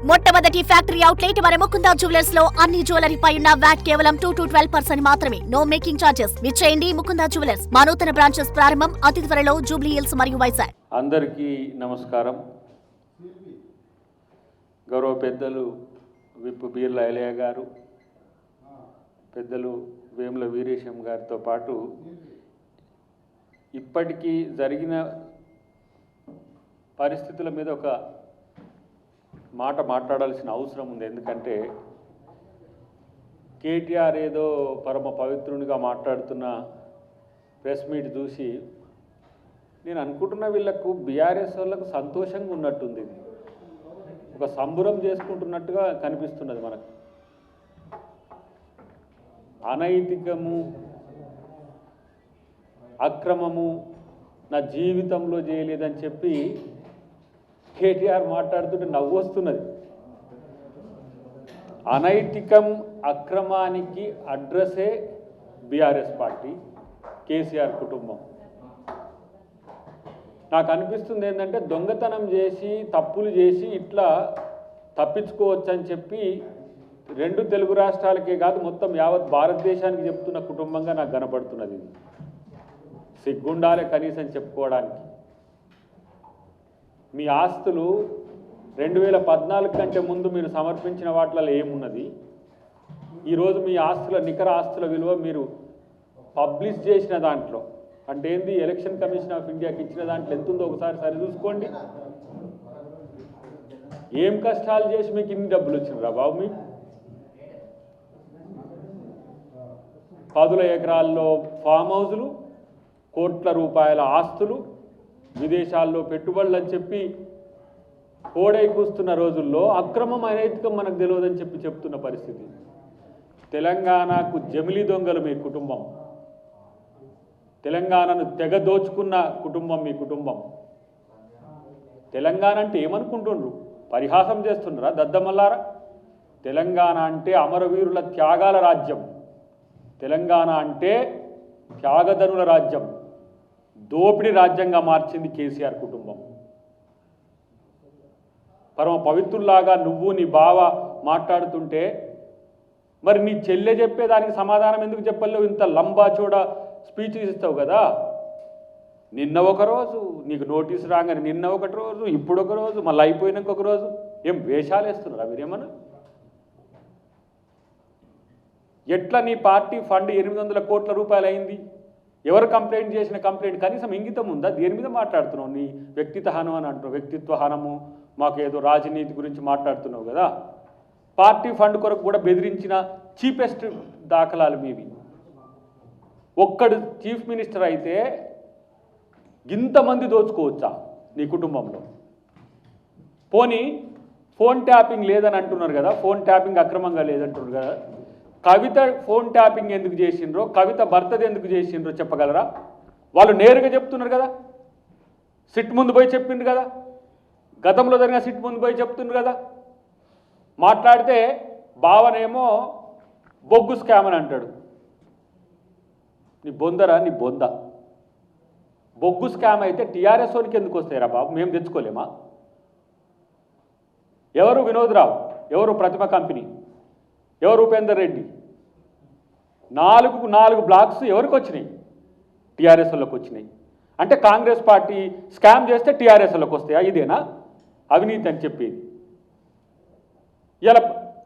మొట్టమొదటి factory outlet మన Mukunda jewellers లో అన్ని జ్యువెలరీ పై ఉన్న వ్యాట్ కేవలం 2 to 12% మాత్రమే. No making charges. విచ్చేయండి ముకుందా జ్యువెలర్స్. మా నూతన బ్రాంచెస్ ప్రారంభం అతి త్వరలో జూబ్లీ హిల్స్ మరియు వైజాగ్. అందరికీ నమస్కారం. గౌరవ పెద్దలు విప్ బీర్ల ఐలయ్య గారు, పెద్దలు వేముల వీరేశం గారితో పాటు ఇప్పటికీ జరిగిన పరిస్థితుల మీద ఒక మాట మాట్లాడాల్సిన అవసరం ఉంది. ఎందుకంటే కేటీఆర్ ఏదో పరమ పవిత్రునిగా మాట్లాడుతున్న ప్రెస్ మీట్ చూసి నేను అనుకుంటున్న వీళ్ళకు బీఆర్ఎస్ వాళ్ళకు సంతోషంగా ఉన్నట్టుంది. ఒక సంబురం చేసుకుంటున్నట్టుగా కనిపిస్తున్నది మనకు. అనైతికము, అక్రమము నా జీవితంలో చేయలేదని చెప్పి కేటీఆర్ మాట్లాడుతుంటే నవ్వు వస్తున్నది. అనైతికం, అక్రమానికి అడ్రస్సే బీఆర్ఎస్ పార్టీ, కేసీఆర్ కుటుంబం. నాకు అనిపిస్తుంది ఏంటంటే దొంగతనం చేసి తప్పులు చేసి ఇట్లా తప్పించుకోవచ్చు అని చెప్పి రెండు తెలుగు రాష్ట్రాలకే కాదు మొత్తం యావత్ భారతదేశానికి చెప్తున్న కుటుంబంగా నాకు కనపడుతున్నది. సిగ్గుండాలే కనీసం చెప్పుకోవడానికి. మీ ఆస్తులు 2014 కంటే ముందు మీరు సమర్పించిన వాటిలో ఏమున్నది? ఈరోజు మీ ఆస్తుల నికర ఆస్తుల విలువ మీరు పబ్లిష్ చేసిన దాంట్లో అంటే ఏంది, ఎలక్షన్ కమిషన్ ఆఫ్ ఇండియాకి ఇచ్చిన దాంట్లో ఎంత ఉందో ఒకసారి సరిచూసుకోండి. ఏం కష్టాలు చేసి మీకు ఇన్ని డబ్బులు వచ్చినరా బాబు? మీకు 10 ఎకరాల్లో ఫామ్ హౌజులు, కోట్ల రూపాయల ఆస్తులు, విదేశాల్లో పెట్టుబడులు అని చెప్పి కోడై కూస్తున్న రోజుల్లో అక్రమం అనైతికం మనకు తెలియదని చెప్పి చెప్తున్న పరిస్థితి. తెలంగాణకు జమిలి దొంగలు మీ కుటుంబం. తెలంగాణను తెగ దోచుకున్న కుటుంబం మీ కుటుంబం. తెలంగాణ అంటే ఏమనుకుంటుండ్రు? పరిహాసం చేస్తున్నారా దద్దమల్లారా? తెలంగాణ అంటే అమరవీరుల త్యాగాల రాజ్యం. తెలంగాణ అంటే త్యాగధనుల రాజ్యం. దోపిడీ రాజ్యంగా మార్చింది కేసీఆర్ కుటుంబం. పరమ పవిత్రుల్లాగా నువ్వు నీ బావ మాట్లాడుతుంటే మరి నీ చెల్లె చెప్పేదానికి సమాధానం ఎందుకు చెప్పలేవు? ఇంత లంబాచూడ స్పీచ్ ఇస్తావు కదా. నిన్న ఒకరోజు నీకు నోటీసు రాగానే నిన్న ఒకటి రోజు, ఇప్పుడు ఒక రోజు, మళ్ళీ అయిపోయినాక ఒక రోజు. ఏం వేషాలు వేస్తున్నారా మీరేమన్నా? ఎట్లా నీ పార్టీ ఫండ్ 800 కోట్ల రూపాయలు అయింది? ఎవరు కంప్లైంట్ చేసిన కంప్లైంట్ కనీసం ఇంగితం ఉందా? దేని మీద మాట్లాడుతున్నావు? నీ వ్యక్తిత్వ హనం అని అంటున్నావు. వ్యక్తిత్వ హనము, మాకేదో రాజనీతి గురించి మాట్లాడుతున్నావు కదా. పార్టీ ఫండ్ కొరకు కూడా బెదిరించిన చీపెస్ట్ దాఖలాలు మీవి. ఒక్కడు చీఫ్ మినిస్టర్ అయితే ఇంతమంది దోచుకోవచ్చా నీ కుటుంబంలో? పోనీ ఫోన్ ట్యాపింగ్ లేదని అంటున్నారు కదా, ఫోన్ ట్యాపింగ్ అక్రమంగా లేదంటున్నారు కదా. కవిత ఫోన్ ట్యాపింగ్ ఎందుకు చేసిండ్రో, కవిత భర్తది ఎందుకు చేసిండ్రో చెప్పగలరా? వాళ్ళు నేరుగా చెప్తున్నారు కదా. సిట్ ముందు పోయి చెప్పిండ్రు కదా, గతంలో జరిగిన సిట్ ముందు పోయి చెప్తుండ్రు కదా. మాట్లాడితే బావనేమో బొగ్గు స్కామ్ అని అంటాడు. నీ బొందరా, నీ బొంద. బొగ్గు స్కామ్ అయితే టీఆర్ఎస్ వాళ్ళకి ఎందుకు వస్తాయిరా బాబు? మేము తెచ్చుకోలేమా? ఎవరు వినోద్రావు, ఎవరు ప్రతిమ కంపెనీ, ఎవరు ఉపేందర్ రెడ్డి? 4 బ్లాక్స్ ఎవరికి వచ్చినాయి? టీఆర్ఎస్ వాళ్ళకి వచ్చినాయి. అంటే కాంగ్రెస్ పార్టీ స్కామ్ చేస్తే టీఆర్ఎస్ వాళ్ళకి వస్తాయా? ఇదేనా అవినీతి అని చెప్పేది? ఇలా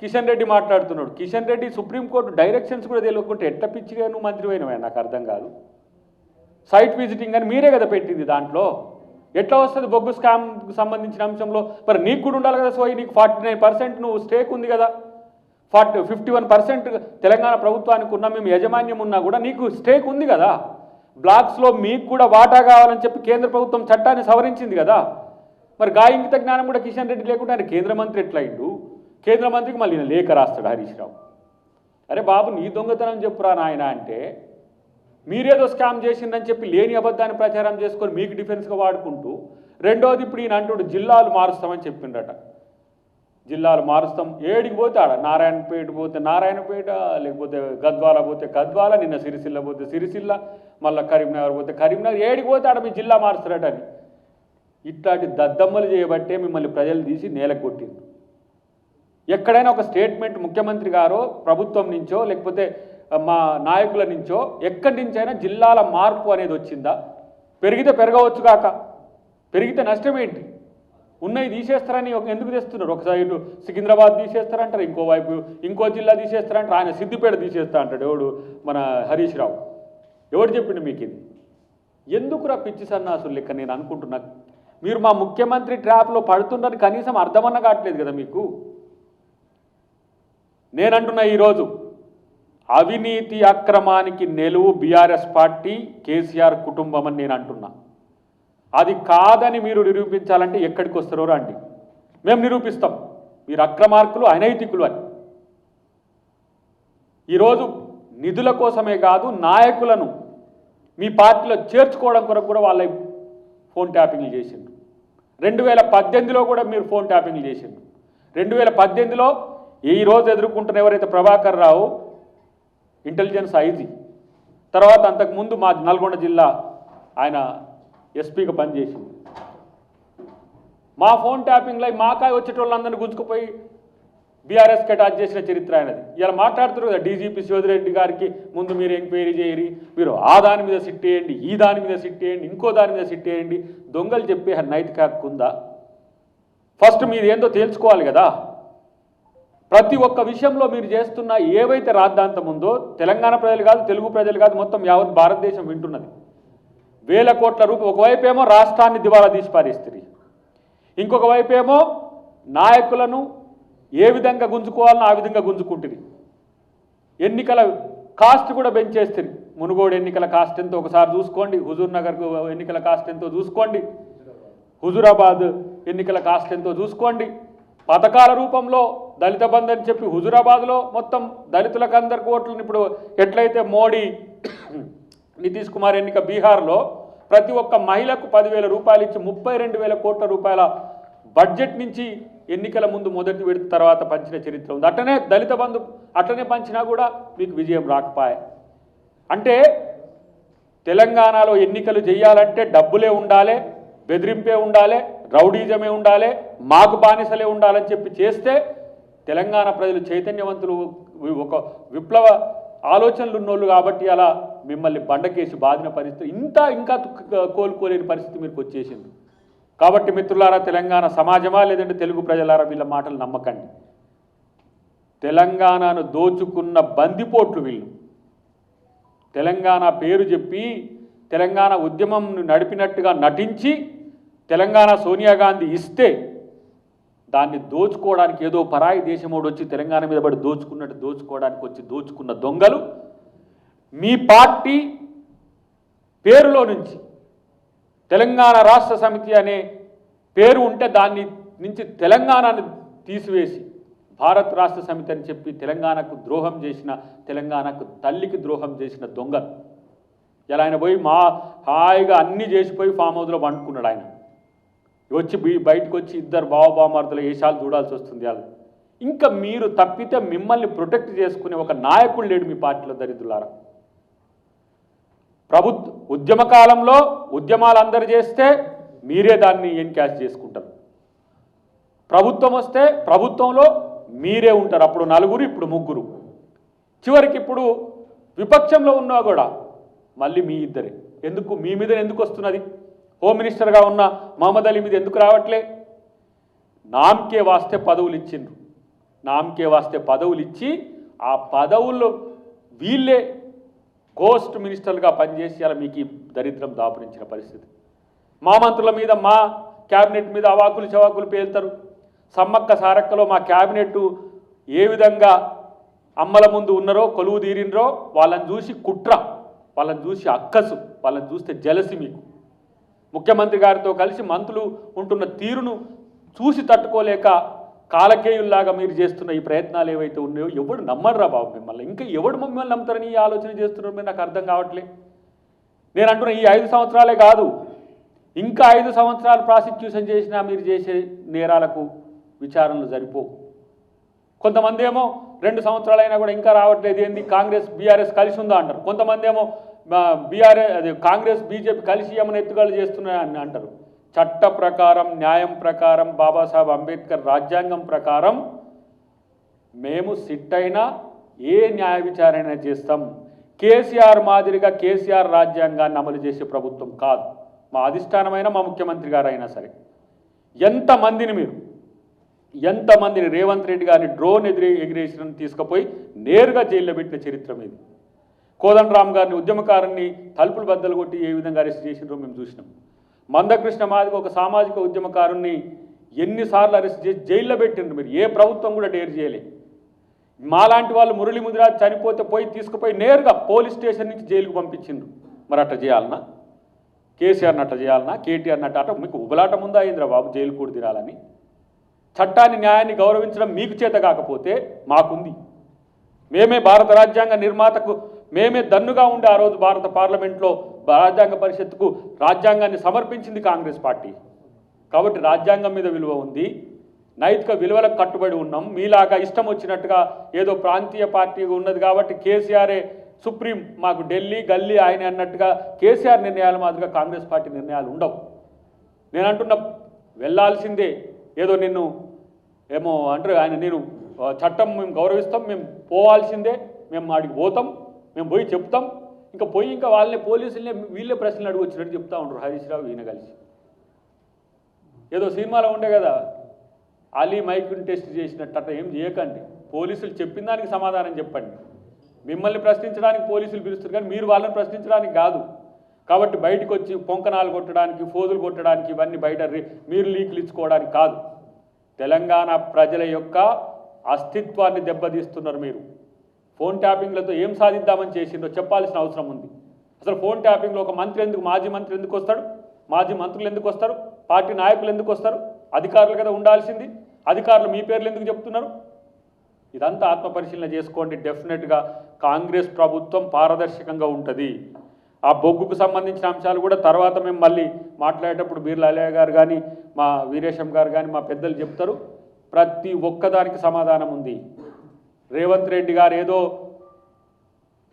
కిషన్ రెడ్డి మాట్లాడుతున్నాడు. కిషన్ రెడ్డి సుప్రీంకోర్టు డైరెక్షన్స్ కూడా తెలియకుంటే ఎట్ట పిచ్చిగా నువ్వు మంత్రి అయినవా? నాకు అర్థం కాదు. సైట్ విజిటింగ్ అని మీరే కదా పెట్టింది. దాంట్లో ఎట్లా వస్తుంది బొగ్గు స్కామ్కి సంబంధించిన అంశంలో? మరి నీకు కూడా ఉండాలి కదా సోయి. నీకు 49% నువ్వు స్టేక్ ఉంది కదా. 51% తెలంగాణ ప్రభుత్వానికి ఉన్న మేము యజమాన్యం ఉన్నా కూడా నీకు స్టేక్ ఉంది కదా. బ్లాక్స్లో మీకు కూడా వాటా కావాలని చెప్పి కేంద్ర ప్రభుత్వం చట్టాన్ని సవరించింది కదా. మరి గాయింగిత జ్ఞానం కూడా కిషన్ రెడ్డి లేకుండా ఆయన కేంద్ర మంత్రి ఎట్లయిండు? కేంద్ర మంత్రికి మళ్ళీ లేఖ రాస్తాడు హరీష్ రావు. అరే బాబు, నీ దొంగతనం చెప్పురా నాయన అంటే మీరేదో స్కామ్ చేసిందని చెప్పి లేని అబద్ధాన్ని ప్రచారం చేసుకొని మీకు డిఫెన్స్గా వాడుకుంటూ, రెండోది ఇప్పుడు ఈయన అంటుడు జిల్లాలు మారుస్తామని చెప్పిండట. జిల్లాలు మారుస్తాం, ఏడికి పోతే ఆడ నారాయణపేట పోతే నారాయణపేట, లేకపోతే గద్వాల పోతే గద్వాల, నిన్న సిరిసిల్ల పోతే సిరిసిల్ల, మళ్ళీ కరీంనగర్ పోతే కరీంనగర్, ఏడికి పోతే ఆడ మీ జిల్లా మారుస్తారటని. ఇట్లాంటి దద్దమ్మలు చేయబట్టే మిమ్మల్ని ప్రజలు తీసి నేలకు కొట్టింది. ఎక్కడైనా ఒక స్టేట్మెంట్ ముఖ్యమంత్రి గారో ప్రభుత్వం నుంచో లేకపోతే మా నాయకుల నుంచో ఎక్కడి నుంచైనా జిల్లాల మార్పు అనేది వచ్చిందా? పెరిగితే పెరగవచ్చు కాక, పెరిగితే నష్టం ఏంటి? ఉన్నవి తీసేస్తారని ఎందుకు తెస్తున్నారు? ఒక సైడు సికింద్రాబాద్ తీసేస్తారంటారు, ఇంకోవైపు ఇంకో జిల్లా తీసేస్తారంటారు, ఆయన సిద్దిపేట తీసేస్తా అంటాడు ఎవడు, మన హరీష్ రావు. ఎవడు చెప్పిండు మీకు ఇది? ఎందుకురా పిచ్చి సన్నాసులు లెక్క నేను అనుకుంటున్నా. మీరు మా ముఖ్యమంత్రి ట్రాప్లో పడుతుందని కనీసం అర్థమన్నా కావట్లేదు కదా మీకు. నేనంటున్నా ఈరోజు అవినీతి అక్రమానికి నిలువు బీఆర్ఎస్ పార్టీ, కేసీఆర్ కుటుంబం అని నేను అంటున్నా. అది కాదని మీరు నిరూపించాలంటే ఎక్కడికి వస్తారో రండి, మేము నిరూపిస్తాం మీరు అక్రమార్కులు, అనైతికులు అని. ఈరోజు నిధుల కోసమే కాదు, నాయకులను మీ పార్టీలో చేర్చుకోవడం కొరకు కూడా వాళ్ళ ఫోన్ ట్యాపింగ్లు చేసిండ్రు. 2018లో కూడా మీరు ఫోన్ ట్యాపింగ్లు చేసిండ్రు. 2018లో ఈరోజు ఎదుర్కొంటున్న ఎవరైతే ప్రభాకర్ రావు ఇంటెలిజెన్స్ ఐజీ, తర్వాత అంతకుముందు మా నల్గొండ జిల్లా ఆయన ఎస్పీగా పనిచేసింది. మా ఫోన్ ట్యాపింగ్లో మాకాయ వచ్చేటోళ్ళందరినీ గుంజుకుపోయి బీఆర్ఎస్కి అటాచ్ చేసిన చరిత్ర ఆయనది. ఇలా మాట్లాడుతున్నారు కదా, డీజీపీ శివధిరెడ్డి గారికి ముందు మీరు ఎంక్వైరీ చేయరి, మీరు ఆ దాని మీద సిట్ వేయండి, ఈ దాని మీద సిట్ వేయండి, ఇంకో దాని మీద సిట్ వేయండి. దొంగలు చెప్పే నైతిక హక్కు ఉందా? ఫస్ట్ మీరు ఏందో తేల్చుకోవాలి కదా. ప్రతి ఒక్క విషయంలో మీరు చేస్తున్న ఏవైతే రాద్ధాంతం ఉందో తెలంగాణ ప్రజలు కాదు, తెలుగు ప్రజలు కాదు, మొత్తం యావత్ భారతదేశం వింటున్నది. వేల కోట్ల రూపాయలు ఒకవైపు ఏమో రాష్ట్రాన్ని దివాలా తీసి పారేస్తుంది, ఇంకొక వైపు ఏమో నాయకులను ఏ విధంగా గుంజుకోవాలనో ఆ విధంగా గుంజుకుంటుంది. ఎన్నికల కాస్ట్ కూడా పెంచేస్తుంది. మునుగోడు ఎన్నికల కాస్ట్ ఎంతో ఒకసారి చూసుకోండి, హుజూర్ నగర్ ఎన్నికల కాస్ట్ ఎంతో చూసుకోండి, హుజూరాబాద్ ఎన్నికల కాస్ట్ ఎంతో చూసుకోండి. పథకాల రూపంలో దళిత బంధు అని చెప్పి హుజూరాబాద్లో మొత్తం దళితులకు అందరికి ఓట్లను ఇప్పుడు ఎట్లయితే మోడీ నితీష్ కుమార్ ఎన్నిక బీహార్లో ప్రతి ఒక్క మహిళకు 10,000 రూపాయలు ఇచ్చి 32,000 కోట్ల రూపాయల బడ్జెట్ నుంచి ఎన్నికల ముందు మొదటి విడత తర్వాత పంచిన చరిత్ర ఉంది. అట్లనే దళిత బంధు అట్లనే పంచినా కూడా మీకు విజయం రాకపోయే. అంటే తెలంగాణలో ఎన్నికలు చేయాలంటే డబ్బులే ఉండాలి, బెదిరింపే ఉండాలి, రౌడీజమే ఉండాలి, మాకు బానిసలే ఉండాలని చెప్పి చేస్తే తెలంగాణ ప్రజలు చైతన్యవంతులు, ఒక విప్లవ ఆలోచనలు ఉన్నోళ్ళు కాబట్టి అలా మిమ్మల్ని బండకేసి బాధిన పరిస్థితి ఇంకా కోలుకోలేని పరిస్థితి మీకు వచ్చేసింది. కాబట్టి మిత్రులారా, తెలంగాణ సమాజమా లేదంటే తెలుగు ప్రజలారా, వీళ్ళ మాటలు నమ్మకండి. తెలంగాణను దోచుకున్న బందిపోట్లు వీళ్ళు. తెలంగాణ పేరు చెప్పి తెలంగాణ ఉద్యమం నడిపినట్టుగా నటించి తెలంగాణ సోనియా గాంధీ ఇస్తే దాన్ని దోచుకోవడానికి ఏదో పరాయి దేశమోడు వచ్చి తెలంగాణ మీద పడి దోచుకున్నట్టు దోచుకోవడానికి వచ్చి దోచుకున్న దొంగలు. మీ పార్టీ పేరులో నుంచి తెలంగాణ రాష్ట్ర సమితి అనే పేరు ఉంటే దాన్ని నుంచి తెలంగాణను తీసివేసి భారత్ రాష్ట్ర సమితి అని చెప్పి తెలంగాణకు ద్రోహం చేసిన, తెలంగాణకు తల్లికి ద్రోహం చేసిన దొంగలు. ఇలా ఆయన పోయి హాయిగా అన్నీ చేసిపోయి ఫామ్ హౌస్లో వండుకున్నాడు. ఆయన వచ్చి బయటకు వచ్చి ఇద్దరు బావబామార్తల వేషాలు చూడాల్సి వస్తుంది. అది ఇంకా మీరు తప్పితే మిమ్మల్ని ప్రొటెక్ట్ చేసుకునే ఒక నాయకుడు లేడు మీ పార్టీలో. దరిద్రులారా, ఉద్యమ కాలంలో ఉద్యమాలు అందరు చేస్తే మీరే దాన్ని ఎన్కాష్ చేసుకుంటారు. ప్రభుత్వం వస్తే ప్రభుత్వంలో మీరే ఉంటారు. అప్పుడు 4, ఇప్పుడు 3, చివరికి ఇప్పుడు విపక్షంలో ఉన్నా కూడా మళ్ళీ మీ ఇద్దరే. ఎందుకు మీ మీద ఎందుకు వస్తున్నది? హోమ్ మినిస్టర్గా ఉన్న మహమ్మద్ అలీ మీద ఎందుకు రావట్లే? నామకే వాస్తే పదవులు ఇచ్చిండ్రు. నామకే వాస్తే పదవులు ఇచ్చి ఆ పదవుల్లో వీళ్ళే గోస్ట్ మినిస్టర్లుగా పనిచేసి అలా మీకు ఈ దరిద్రం దాపురించిన పరిస్థితి. మా మంత్రుల మీద, మా క్యాబినెట్ మీద అవాకులు చవాకులు పేలుతారు. సమ్మక్క సారక్కలో మా క్యాబినెట్ ఏ విధంగా అమ్మల ముందు ఉన్నారో, కొలువు తీరినరో వాళ్ళని చూసి కుట్ర, వాళ్ళని చూసి అక్కసు, వాళ్ళని చూస్తే జలసి. మీకు ముఖ్యమంత్రి గారితో కలిసి మంత్రులు ఉంటున్న తీరును చూసి తట్టుకోలేక కాలకేయుల్లాగా మీరు చేస్తున్న ఈ ప్రయత్నాలు ఏవైతే ఉన్నాయో ఎవడు నమ్మర్రా బాబు మిమ్మల్ని. ఇంకా ఎవడు మమ్మల్ని నమ్ముతారని ఈ ఆలోచన చేస్తున్నారు మీరు? నాకు అర్థం కావట్లే. నేను అంటున్నా, ఈ 5 సంవత్సరాలే కాదు, ఇంకా 5 సంవత్సరాలు ప్రాసిక్యూషన్ చేసినా మీరు చేసే నేరాలకు విచారణలు సరిపోవు. కొంతమంది ఏమో 2 సంవత్సరాలైనా కూడా ఇంకా రావట్లేదు, ఏంది కాంగ్రెస్ బీఆర్ఎస్ కలిసి ఉందా అంటారు. కొంతమంది ఏమో కాంగ్రెస్ బీజేపీ కలిసి ఏమైనా ఎత్తుగడలు చేస్తున్నాయని అంటారు. చట్ట ప్రకారం, న్యాయం ప్రకారం, బాబాసాహెబ్ అంబేద్కర్ రాజ్యాంగం ప్రకారం మేము సిట్ అయినా ఏ న్యాయ విచారణ చేస్తాం. కేసీఆర్ మాదిరిగా కేసీఆర్ రాజ్యాంగాన్ని అమలు చేసే ప్రభుత్వం కాదు మా అధిష్టానమైన మా ముఖ్యమంత్రి గారు అయినా సరే. ఎంతమందిని రేవంత్ రెడ్డి గారిని డ్రోన్ ఎగిరేసిన తీసుకుపోయి నేరుగా జైల్లో పెట్టిన చరిత్ర మీద. కోదండరామ్ గారిని ఉద్యమకారుని తలుపులు బద్దలు కొట్టి ఏ విధంగా అరెస్ట్ చేసినారో మేము చూసినాం. మందకృష్ణ మాదిగ ఒక సామాజిక ఉద్యమకారుని ఎన్నిసార్లు అరెస్ట్ చేసి జైల్లో పెట్టిండ్రు. మీరు ఏ ప్రభుత్వం కూడా డేర్ చేయలే. మాలాంటి వాళ్ళు మురళీ ముదిరాజ్ చనిపోతే తీసుకుపోయి నేరుగా పోలీస్ స్టేషన్ నుంచి జైలుకు పంపించిండ్రు. మరి అట్లా చేయాలన్నా? కేసీఆర్ని అట్లా చేయాలన్నా? కేటీఆర్ని అట్ట మీకు ఉబలాటం ఉందా ఇంద్రబాబు జైలు కూడా తినాలని? చట్టాన్ని న్యాయాన్ని గౌరవించడం మీకు చేత కాకపోతే మాకుంది. మేమే భారత రాజ్యాంగ నిర్మాతకు మేమే దన్నుగా ఉండి ఆ రోజు భారత పార్లమెంట్లో రాజ్యాంగ పరిషత్తుకు రాజ్యాంగాన్ని సమర్పించింది కాంగ్రెస్ పార్టీ. కాబట్టి రాజ్యాంగం మీద విలువ ఉంది, నైతిక విలువలకు కట్టుబడి ఉన్నాం. మీలాగా ఇష్టం వచ్చినట్టుగా ఏదో ప్రాంతీయ పార్టీ ఉన్నది కాబట్టి కేసీఆరే సుప్రీం, మాకు ఢిల్లీ గల్లీ ఆయన అన్నట్టుగా కేసీఆర్ నిర్ణయాలు మాదిరిగా కాంగ్రెస్ పార్టీ నిర్ణయాలు ఉండవు. నేను అంటున్న వెళ్ళాల్సిందే. ఏదో నిన్ను ఏమో అంటారు ఆయన, నేను చట్టం మేము గౌరవిస్తాం, మేము పోవాల్సిందే, మేము ఆడికి పోతాం, మేము పోయి చెప్తాం. ఇంకా వాళ్ళని పోలీసులనే వీళ్ళే ప్రశ్నలు అడుగు వచ్చినట్టు చెప్తా ఉంటారు హరీష్ రావు ఈయన కలిసి. ఏదో సినిమాలో ఉండే కదా అలీ మైక్ని టెస్ట్ చేసినట్టు అట్లా ఏం చేయకండి. పోలీసులు చెప్పిన దానికి సమాధానం చెప్పండి. మిమ్మల్ని ప్రశ్నించడానికి పోలీసులు పిలుస్తారు కానీ మీరు వాళ్ళని ప్రశ్నించడానికి కాదు. కాబట్టి బయటకు వచ్చి పొంకనాలు కొట్టడానికి, ఫోజులు కొట్టడానికి, ఇవన్నీ బయట మీరు లీకులు ఇచ్చుకోవడానికి కాదు. తెలంగాణ ప్రజల యొక్క అస్తిత్వాన్ని దెబ్బతీస్తున్నారు మీరు. ఫోన్ ట్యాపింగ్లతో ఏం సాధిద్దామని చేసిందో చెప్పాల్సిన అవసరం ఉంది. అసలు ఫోన్ ట్యాపింగ్లో ఒక మంత్రి ఎందుకు, మాజీ మంత్రి ఎందుకు వస్తాడు? మాజీ మంత్రులు ఎందుకు వస్తారు? పార్టీ నాయకులు ఎందుకు వస్తారు? అధికారులు కదా ఉండాల్సింది. అధికారులు మీ పేర్లు ఎందుకు చెప్తున్నారు? ఇదంతా ఆత్మపరిశీలన చేసుకోండి. డెఫినెట్గా కాంగ్రెస్ ప్రభుత్వం పారదర్శకంగా ఉంటుంది. ఆ బొగ్గుకు సంబంధించిన అంశాలు కూడా తర్వాత మేము మళ్ళీ మాట్లాడేటప్పుడు బీర్లా అలయ్య గారు కానీ మా వీరేశం గారు కానీ మా పెద్దలు చెప్తారు. ప్రతి ఒక్కదానికి సమాధానం ఉంది. రేవంత్ రెడ్డి గారు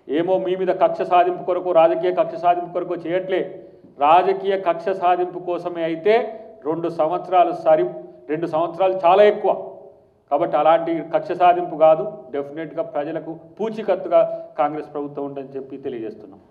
ఏమో మీ మీద కక్ష సాధింపు కొరకు, రాజకీయ కక్ష సాధింపు కొరకు చేయట్లే. రాజకీయ కక్ష సాధింపు కోసమే అయితే 2 సంవత్సరాలు చాలా ఎక్కువ. కాబట్టి అలాంటి కక్ష సాధింపు కాదు. డెఫినెట్గా ప్రజలకు పూచీకత్తుగా కాంగ్రెస్ ప్రభుత్వం ఉందని చెప్పి తెలియజేస్తున్నాం.